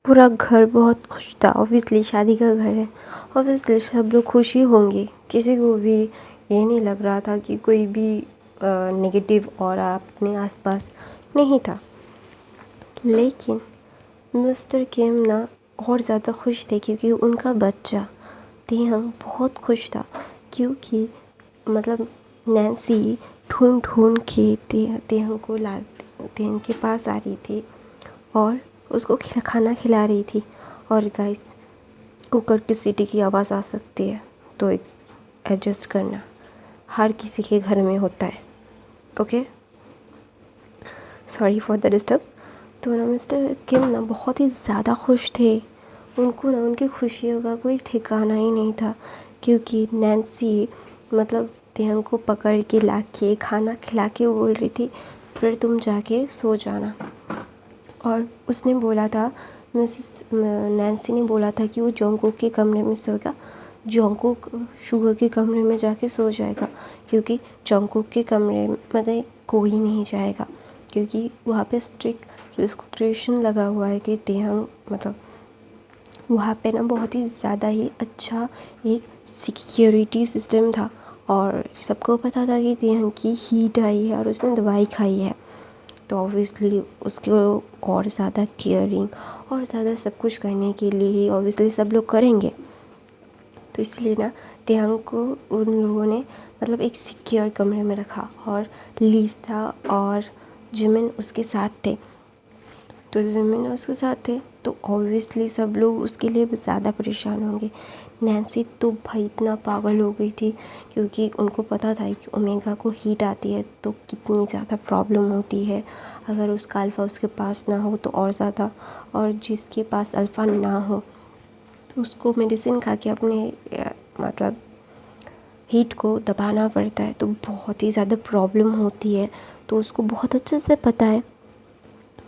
पूरा घर बहुत खुश था। ऑब्वियसली शादी का घर है, ऑब्वियसली सब लोग खुश ही होंगे। किसी को भी ये नहीं लग रहा था कि कोई भी नेगेटिव और अपने आसपास नहीं था। लेकिन मिस्टर किम ना और ज़्यादा खुश थे क्योंकि उनका बच्चा तेहंग बहुत खुश था। क्योंकि मतलब नैन्सी ढूंढ ढूंढ के तेहंग को ला तेहंग के पास आ रही थी और उसको खाना खिला रही थी। और गाइस, कुकर की सीटी की आवाज़ आ सकती है तो एडजस्ट करना, हर किसी के घर में होता है। Okay, sorry for the disturb. तो ना मिस्टर किम ना बहुत ही ज़्यादा खुश थे। उनको ना उनकी खुशियों का कोई ठिकाना ही नहीं था क्योंकि नैन्सी मतलब तेहंग को पकड़ के ला के खाना खिला के बोल रही थी फिर तुम जाके सो जाना। और उसने बोला था, मिसेस नैन्सी ने बोला था कि वो जोंगकुक के कमरे में सोएगा। जोंगकुक शुगर के कमरे में जाके सो जाएगा क्योंकि जोंगकुक के कमरे में कोई नहीं जाएगा क्योंकि वहाँ पे स्ट्रिक्ट रिस्ट्रिक्शन लगा हुआ है कि तेहंग मतलब वहाँ पे ना बहुत ही ज़्यादा ही अच्छा एक सिक्योरिटी सिस्टम था। और सबको पता था कि तेहंग की हीट आई है और उसने दवाई खाई है, तो ऑब्वियसली उसको और ज़्यादा केयरिंग और ज़्यादा सब कुछ करने के लिए ऑब्वियसली सब लोग करेंगे। तो इसलिए ना तेहंग को उन लोगों ने मतलब एक सिक्योर कमरे में रखा और लीसा और जिमिन उसके साथ थे। तो जिमिन उसके साथ थे तो ऑब्वियसली सब लोग उसके लिए ज़्यादा परेशान होंगे। नैन्सी तो भाई इतना पागल हो गई थी क्योंकि उनको पता था कि ओमेगा को हीट आती है तो कितनी ज़्यादा प्रॉब्लम होती है। अगर उसका अल्फ़ा उसके पास ना हो तो और ज़्यादा, और जिसके पास अल्फ़ा ना हो उसको मेडिसिन खा के अपने मतलब हीट को दबाना पड़ता है तो बहुत ही ज़्यादा प्रॉब्लम होती है। तो उसको बहुत अच्छे से पता है।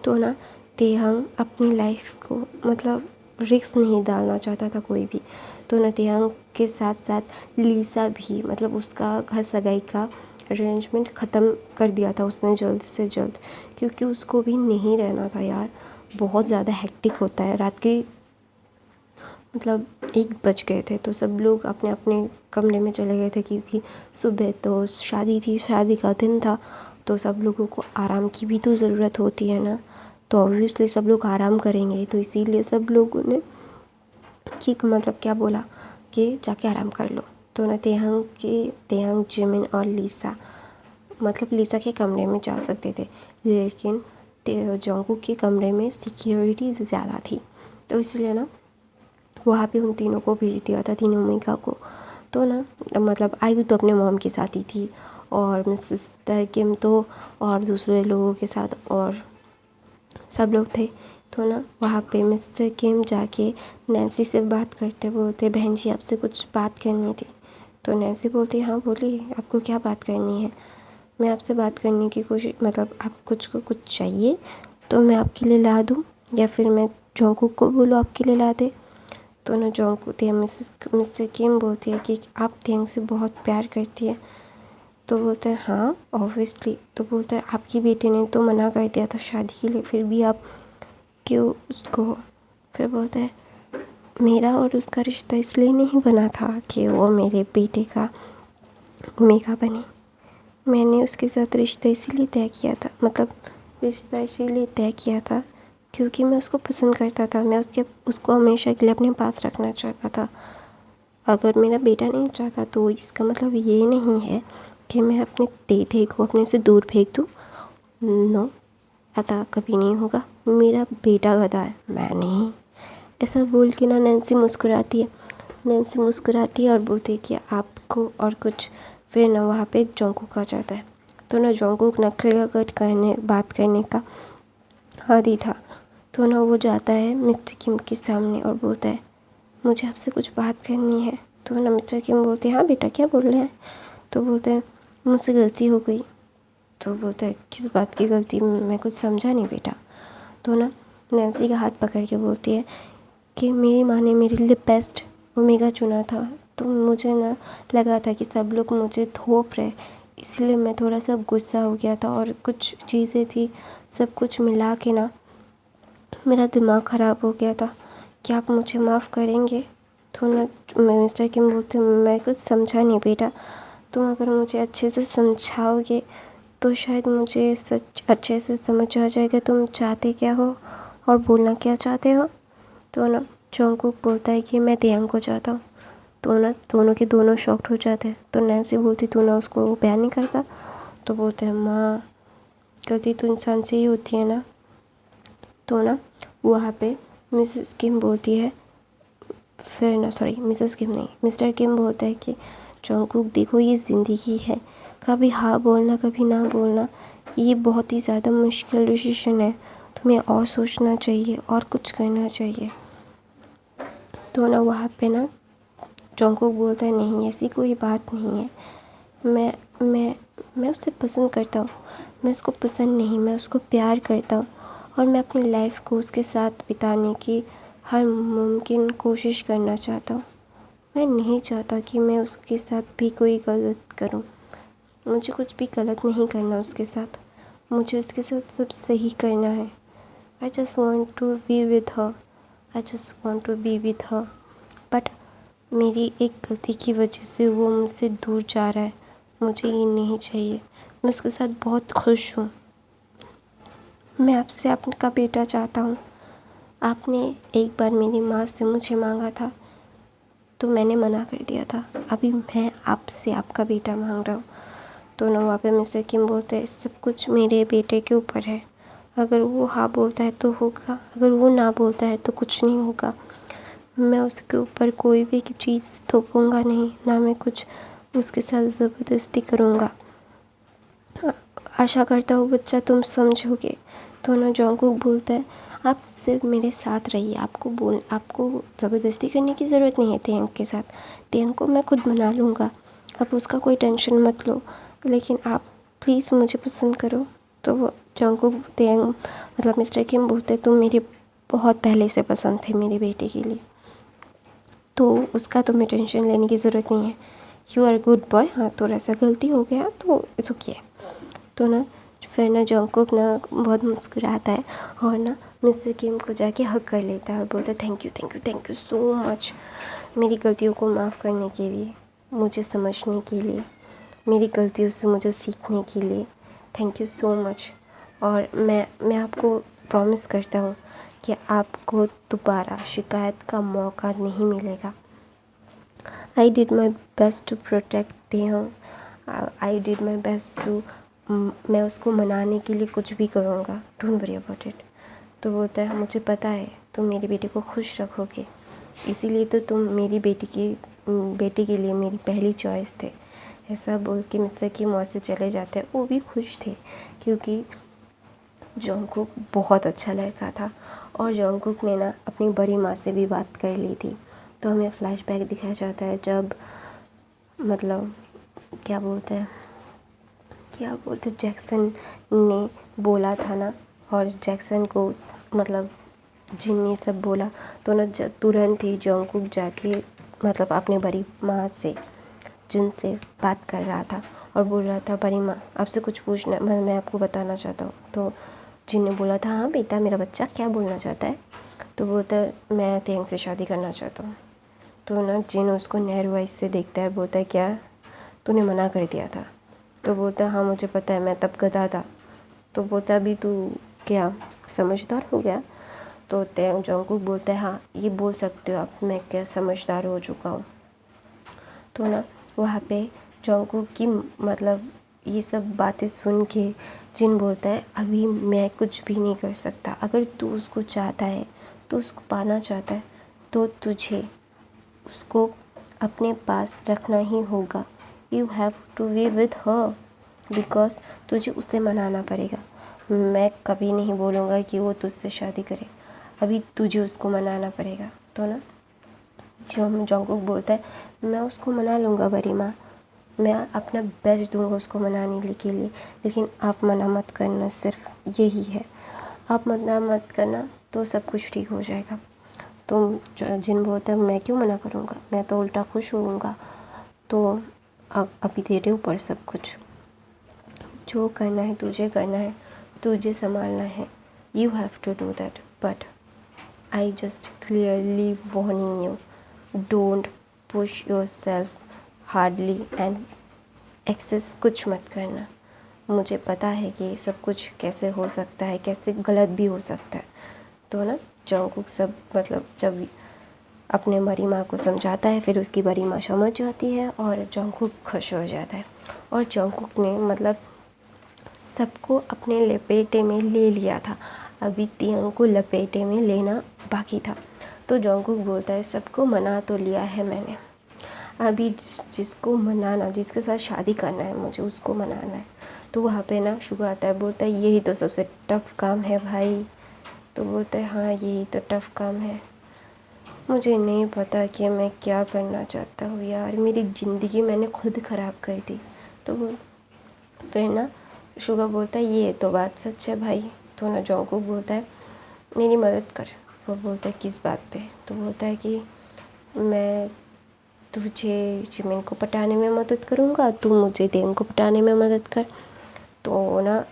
तो ना तेहंग अपनी लाइफ को मतलब रिस्क नहीं डालना चाहता था कोई भी। तो ना तेहंग के साथ साथ लीसा भी मतलब उसका घर सगाई का अरेंजमेंट ख़त्म कर दिया था उसने जल्द से जल्द क्योंकि उसको भी नहीं रहना था यार। बहुत ज़्यादा हेक्टिक होता है। रात के मतलब 1 बज गए थे तो सब लोग अपने अपने कमरे में चले गए थे क्योंकि सुबह तो शादी थी, शादी का दिन था तो सब लोगों को आराम की भी तो ज़रूरत होती है ना। तो ऑब्वियसली सब लोग आराम करेंगे तो इसीलिए सब लोगों ने कि मतलब क्या बोला कि जाके आराम कर लो। तो ना तेहंग जिमिन और लीसा मतलब लीसा के कमरे में जा सकते थे लेकिन जोंगकुक के कमरे में सिक्योरिटी ज़्यादा थी तो इसलिए ना वहाँ पे उन तीनों को भेज दिया था, तीनों ओमेगा को। तो ना मतलब आयु तो अपने मॉम के साथ ही थी और मिस्टर किम तो और दूसरे लोगों के साथ और सब लोग थे। तो ना वहाँ पे मिस्टर किम जाके नैन्सी से बात करते बोलते बहन जी आपसे कुछ बात करनी थी। तो नैन्सी बोलती हाँ बोलिए आपको क्या बात करनी है। मैं आपसे बात करने की कोशिश मतलब आप कुछ चाहिए तो मैं आपके लिए ला दूँ या फिर मैं जोंगकुक को बोलूँ आपके लिए ला दे। तो ना जोंगकुक मिस्टर किम बोलती है कि आप तेहंग से बहुत प्यार करती है। तो बोलता है हाँ ऑब्वियसली। तो बोलता है आपकी बेटी ने तो मना कर दिया था शादी के लिए फिर भी आप क्यों उसको। फिर बोलता है मेरा और उसका रिश्ता इसलिए नहीं बना था कि वो मेरे बेटे का ओमेगा बने। मैंने उसके साथ रिश्ता इसीलिए तय किया था मतलब रिश्ता इसीलिए तय किया था क्योंकि मैं उसको पसंद करता था। मैं उसको हमेशा के लिए अपने पास रखना चाहता था। अगर मेरा बेटा नहीं चाहता तो इसका मतलब ये नहीं है कि मैं अपने तेथे को अपने से दूर फेंक दूँ। नो, ऐसा कभी नहीं होगा। मेरा बेटा गधा है, मैं नहीं। ऐसा बोल के ना नैन्सी मुस्कुराती है। नैन्सी मुस्कुराती है और बोलती है कि आपको और कुछ। फिर ना वहाँ पे जोंगकुक आ जाता है। तो ना जोंगकुक ना क्लियर कट बात करने का आदी था। तो ना वो जाता है मिस्टर किम के सामने और बोलता है मुझे आपसे कुछ बात करनी है। तो ना मिस्टर किम बोलते हैं हाँ बेटा क्या बोल रहे हैं। तो बोलते हैं मुझसे गलती हो गई। तो बोलता है किस बात की गलती, मैं कुछ समझा नहीं बेटा। तो ना नैन्सी का हाथ पकड़ के बोलती है कि मेरी माँ ने मेरे लिए बेस्ट ओमेगा चुना था तो मुझे ना लगा था कि सब लोग मुझे थोप रहे इसलिए मैं थोड़ा सा गुस्सा हो गया था और कुछ चीज़ें थी सब कुछ मिला के ना मेरा दिमाग ख़राब हो गया था। क्या आप मुझे माफ़ करेंगे? तो ना मिस्टर किम बोलते, मैं कुछ समझा नहीं बेटा, तुम अगर मुझे अच्छे से समझाओगे तो शायद मुझे सच अच्छे से समझ आ जाएगा तुम चाहते क्या हो और बोलना क्या चाहते हो। तो ना जॉन्गकुक बोलता है कि मैं तेयंग को चाहता हूँ। तो ना दोनों के दोनों शॉक्ड हो जाते हैं। तो नैन्सी बोलती, तू ना उसको प्यार नहीं करता? तो बोलते हैं, माँ गलती तो इंसान से ही होती है ना। तो ना वहाँ पे मिसेस किम बोलती है, फिर ना सॉरी मिसेस किम नहीं, मिस्टर किम बोलता है कि जॉन्गकुक देखो, ये ज़िंदगी है, कभी हाँ बोलना कभी ना बोलना, ये बहुत ही ज़्यादा मुश्किल डिसीजन है, तुम्हें और सोचना चाहिए और कुछ करना चाहिए। तो ना वहाँ पे ना जॉन्गकुक बोलता है, नहीं ऐसी कोई बात नहीं है, मैं मैं मैं उसे पसंद करता हूँ, मैं उसको पसंद नहीं, मैं उसको प्यार करता हूँ और मैं अपनी लाइफ को उसके साथ बिताने की हर मुमकिन कोशिश करना चाहता हूँ। मैं नहीं चाहता कि मैं उसके साथ भी कोई गलत करूँ। मुझे कुछ भी गलत नहीं करना उसके साथ, मुझे उसके साथ सब सही करना है। I just want to be with her, I just want to be with her. But मेरी एक गलती की वजह से वो मुझसे दूर जा रहा है, मुझे ये नहीं चाहिए। मैं उसके साथ बहुत खुश हूँ। मैं आपसे आपका बेटा चाहता हूँ। आपने एक बार मेरी माँ से मुझे मांगा था तो मैंने मना कर दिया था, अभी मैं आपसे आपका बेटा मांग रहा हूँ। तो ना वहाँ पे मिस्टर किम बोलते हैं, सब कुछ मेरे बेटे के ऊपर है, अगर वो हाँ बोलता है तो होगा, अगर वो ना बोलता है तो कुछ नहीं होगा। मैं उसके ऊपर कोई भी चीज़ थोपूंगा नहीं, ना मैं कुछ उसके साथ ज़बरदस्ती करूँगा। आशा करता हूँ बच्चा तुम समझोगे। तो ना जॉन्गकुक बोलता है, आप सिर्फ मेरे साथ रहिए, आपको ज़बरदस्ती करने की ज़रूरत नहीं है तेयंग के साथ, तेयंग को मैं खुद मना लूँगा, आप उसका कोई टेंशन मत लो, लेकिन आप प्लीज़ मुझे पसंद करो। तो वो जॉन्गकुक तेयंग मतलब मिस्टर किम बोलते, तुम मेरे बहुत पहले से पसंद थे मेरे बेटे के लिए, तो उसका तुम्हें टेंशन लेने की ज़रूरत नहीं है, यू आर गुड बॉय। हाँ थोड़ा सा गलती हो गया तो इट्स ओके। तो ना फिर ना जॉन्गकुक ना बहुत मुस्कुराता है और ना मिस्टर किम को जाके हग कर लेता है और बोलता है, thank you thank you thank you so much, मेरी गलतियों को माफ़ करने के लिए, मुझे समझने के लिए, मेरी गलतियों से मुझे सीखने के लिए, थैंक यू सो मच। और मैं आपको प्रॉमिस करता हूँ कि आपको दोबारा शिकायत का मौका नहीं मिलेगा। I did my best to protect them, I did my best to, मैं उसको मनाने के लिए कुछ भी करूँगा, डोंट वरी अबाउट इट। तो बोलता है, मुझे पता है तुम मेरी बेटी को खुश रखोगे, इसीलिए तो तुम मेरी बेटी के लिए मेरी पहली चॉइस थे। ऐसा बोल के मिस्टर की मौत से चले जाते हैं। वो भी खुश थे क्योंकि जॉन्गकुक बहुत अच्छा लड़का था और जॉन्गकुक ने ना अपनी बड़ी माँ से भी बात कर ली थी। तो हमें फ्लैशबैक दिखाया जाता है जब मतलब क्या बोलते जैक्सन ने बोला था ना, और जैक्सन को मतलब जिन ने सब बोला, तो ना तुरंत ही जॉन्गकुक जाके मतलब अपने बड़ी माँ से जिन से बात कर रहा था और बोल रहा था, बड़ी माँ आपसे कुछ पूछना, मैं आपको बताना चाहता हूँ। तो जिन ने बोला था, हाँ बेटा मेरा बच्चा क्या बोलना चाहता है? तो बोलता है, मैं तेयंग से शादी करना चाहता हूँ। तो ना जिन उसको नहर वाइज से देखता है, बोलता है क्या तूने मना कर दिया था? तो बोलता है, हाँ मुझे पता है, मैं तब गधा था। तो बोलता है, अभी तू क्या समझदार हो गया? तो तेयंग जॉन्गकुक बोलता है, हाँ ये बोल सकते हो आप, मैं क्या समझदार हो चुका हूँ। तो ना वहाँ पे जॉन्गकुक की मतलब ये सब बातें सुन के जिन बोलता है, अभी मैं कुछ भी नहीं कर सकता, अगर तू उसको चाहता है, तो उसको पाना चाहता है, तो तुझे उसको अपने पास रखना ही होगा। You have to be with her because तुझे उसे मनाना पड़ेगा। मैं कभी नहीं बोलूँगा कि वो तुझसे शादी करे, अभी तुझे उसको मनाना पड़ेगा। तो ना जॉन्गकुक बोलता है, मैं उसको मना लूँगा बड़ी माँ, मैं अपना बेस्ट दूंगा उसको मनाने के लिए, लेकिन आप मना मत करना, सिर्फ यही है, आप मना मत करना तो सब कुछ ठीक हो जाएगा। तो जिन बोलता है, मैं क्यों मना करूँगा, मैं तो उल्टा खुश होऊंगा। तो अभी तेरे ऊपर सब कुछ, जो करना है तुझे करना है, तुझे संभालना है, you have to do that. But I just clearly warning you, don't push yourself hardly and excess कुछ मत करना। मुझे पता है कि सब कुछ कैसे हो सकता है, कैसे गलत भी हो सकता है। तो ना जंगकुक सब मतलब जब अपने बड़ी माँ को समझाता है, फिर उसकी बड़ी माँ समझ जाती है और जंगकुक खुश हो जाता है। और जंगकुक ने मतलब सबको अपने लपेटे में ले लिया था, अभी तियांग को लपेटे में लेना बाकी था। तो जंगकुक बोलता है सबको मना तो लिया है मैंने, अभी जिसको मनाना, जिसके साथ शादी करना है मुझे, उसको मनाना है। तो वहाँ पे ना शुगर आता है, बोलता है यही तो सबसे टफ़ काम है भाई। तो बोलता है हाँ यही तो टफ़ काम है, मुझे नहीं पता कि मैं क्या करना चाहता हूँ यार, मेरी ज़िंदगी मैंने खुद ख़राब कर दी। तो वो फिर ना शुगर बोलता है ये तो बात सच है भाई। तो ना जंगकुक बोलता है मेरी मदद कर। वो बोलता है किस बात पे? तो बोलता है कि मैं तुझे जिमिन को पटाने में मदद करूँगा, तू मुझे तेंग को पटाने में मदद कर। तो ना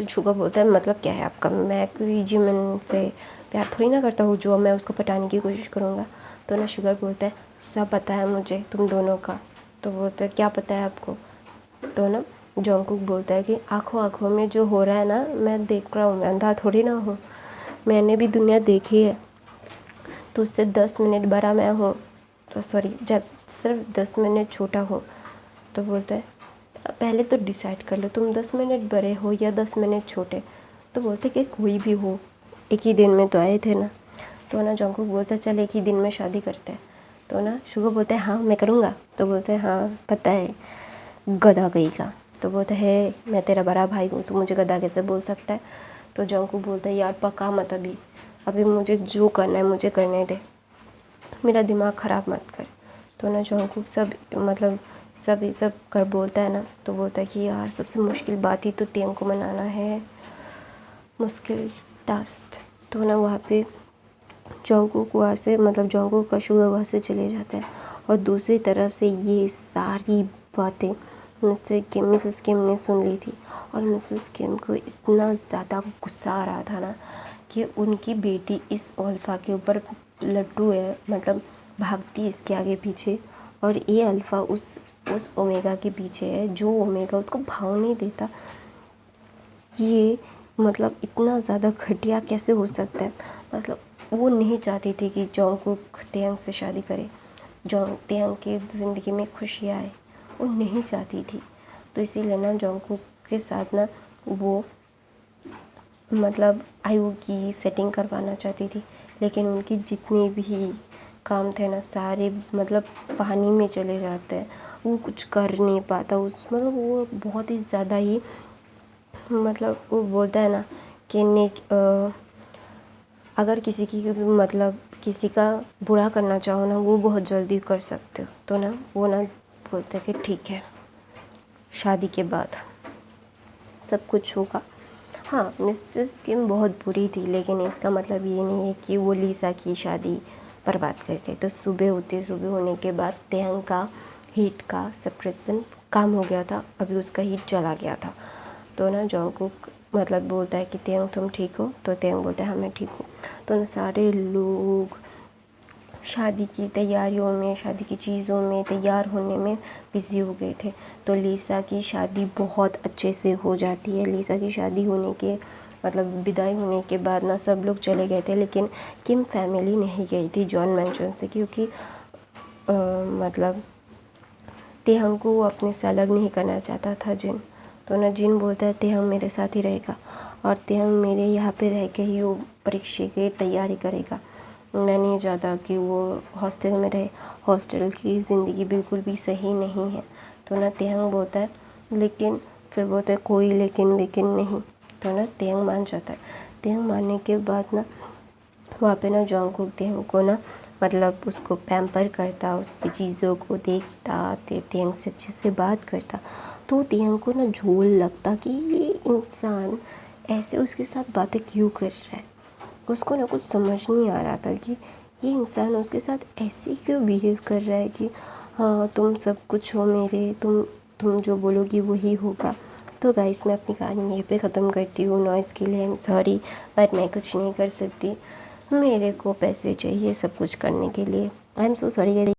शुगर बोलता है मतलब क्या है आपका, मैं कोई जिमिन से प्यार थोड़ी ना करता हूँ जो मैं उसको पटाने की कोशिश करूँगा। तो ना शुगर बोलता है सब पता है मुझे तुम दोनों का। तो बोलता है क्या पता है आपको? तो ना जंगकुक बोलता है कि आँखों आँखों में जो हो रहा है ना, मैं देख रहा हूँ, मैं अंधा थोड़ी ना हूँ, मैंने भी दुनिया देखी है। तो उससे 10 मिनट बड़ा मैं हूँ, तो सॉरी जब सिर्फ 10 मिनट छोटा हूँ। तो बोलता है पहले तो डिसाइड कर लो तुम 10 मिनट बड़े हो या 10 मिनट छोटे। तो बोलते कि कोई भी हो, एक ही दिन में तो आए थे ना। तो ना जंगकुक बोलता है चल एक ही दिन में शादी करते हैं। तो ना शुगर बोलता है हाँ मैं करूँगा। तो बोलते हैं हाँ पता है गधा गई का। तो बोलता है मैं तेरा बड़ा भाई हूँ, तो मुझे गधा कैसे बोल सकता है? तो जंगकुक बोलता है यार पका मत, अभी मुझे जो करना है मुझे करने दे, मेरा दिमाग ख़राब मत कर। तो ना जंगकुक सब मतलब सब कर बोलता है ना। तो बोलता है कि यार सबसे मुश्किल बात ही तो तेंग को मनाना है, मुश्किल टास्क। तो ना वहाँ पे जंगकुक वहाँ से मतलब जंगकुक का शुगर वहाँ से चले जाता है। और दूसरी तरफ से ये सारी बातें मिसेस किम ने सुन ली थी। और मिसेस किम को इतना ज़्यादा गुस्सा आ रहा था ना कि उनकी बेटी इस अल्फ़ा के ऊपर लट्टू है, मतलब भागती इसके आगे पीछे, और ये अल्फ़ा उस ओमेगा के पीछे है, जो ओमेगा उसको भाव नहीं देता। ये मतलब इतना ज़्यादा घटिया कैसे हो सकता है? मतलब वो नहीं चाहती थी कि जंगकुक तेयंग से शादी करे, तेयंग की ज़िंदगी में खुशियाँ आए, वो नहीं चाहती थी। तो इसीलिए ना जंगकुक के साथ ना वो मतलब आयु की सेटिंग करवाना चाहती थी, लेकिन उनकी जितने भी काम थे ना सारे मतलब पानी में चले जाते हैं, वो कुछ कर नहीं पाता। मतलब वो बहुत ही ज़्यादा ही मतलब वो बोलता है ना कि अगर किसी की मतलब किसी का बुरा करना चाहो ना, वो बहुत जल्दी कर सकते हो। तो ना वो ना बोलते कि ठीक है शादी के बाद सब कुछ होगा। हाँ मिसेस किम बहुत बुरी थी, लेकिन इसका मतलब ये नहीं है कि वो लीसा की शादी बर्बाद करते। तो सुबह होने के बाद तेयंग का हीट का सप्रेशन काम हो गया था, अभी उसका हीट चला गया था। तो ना जंगकुक मतलब बोलता है कि तेयंग तुम ठीक हो? तो तेयंग बोलता है हाँ मैं ठीक हूँ। तो ना सारे लोग शादी की तैयारियों में, शादी की चीज़ों में तैयार होने में बिज़ी हो गए थे। तो लीसा की शादी बहुत अच्छे से हो जाती है। लीसा की शादी होने के मतलब विदाई होने के बाद ना सब लोग चले गए थे, लेकिन किम फैमिली नहीं गई थी जॉन मैंशन से, क्योंकि मतलब तेहंग को वो अपने से अलग नहीं करना चाहता था जिन। तो ना जिन बोलता है तेहंग मेरे साथ ही रहेगा, और तेहंग मेरे यहाँ पे रह के ही वो परीक्षा की तैयारी करेगा। मैं नहीं चाहता कि वो हॉस्टल में रहे, हॉस्टल की ज़िंदगी बिल्कुल भी सही नहीं है। तो ना तेहंग बोलता है, लेकिन फिर बोलता है कोई लेकिन वेकिन नहीं। तो ना तेहंग मान जाता है। तेहंग मानने के बाद ना वहाँ पे ना जंगकुक तेयंग को ना मतलब उसको पैम्पर करता, उसकी चीज़ों को देखता, तेयंग से अच्छे से बात करता। तो तेयंग को ना झोल लगता कि ये इंसान ऐसे उसके साथ बातें क्यों कर रहा है। उसको ना कुछ समझ नहीं आ रहा था कि ये इंसान उसके साथ ऐसे क्यों बिहेव कर रहा है कि हाँ तुम सब कुछ हो मेरे, तुम जो बोलोगी वही होगा। तो गाइस मैं अपनी कहानी यहीं पे ख़त्म करती हूँ। नॉइज़ के लिए आई एम सॉरी, बट मैं कुछ नहीं कर सकती। मेरे को पैसे चाहिए सब कुछ करने के लिए। I am so sorry.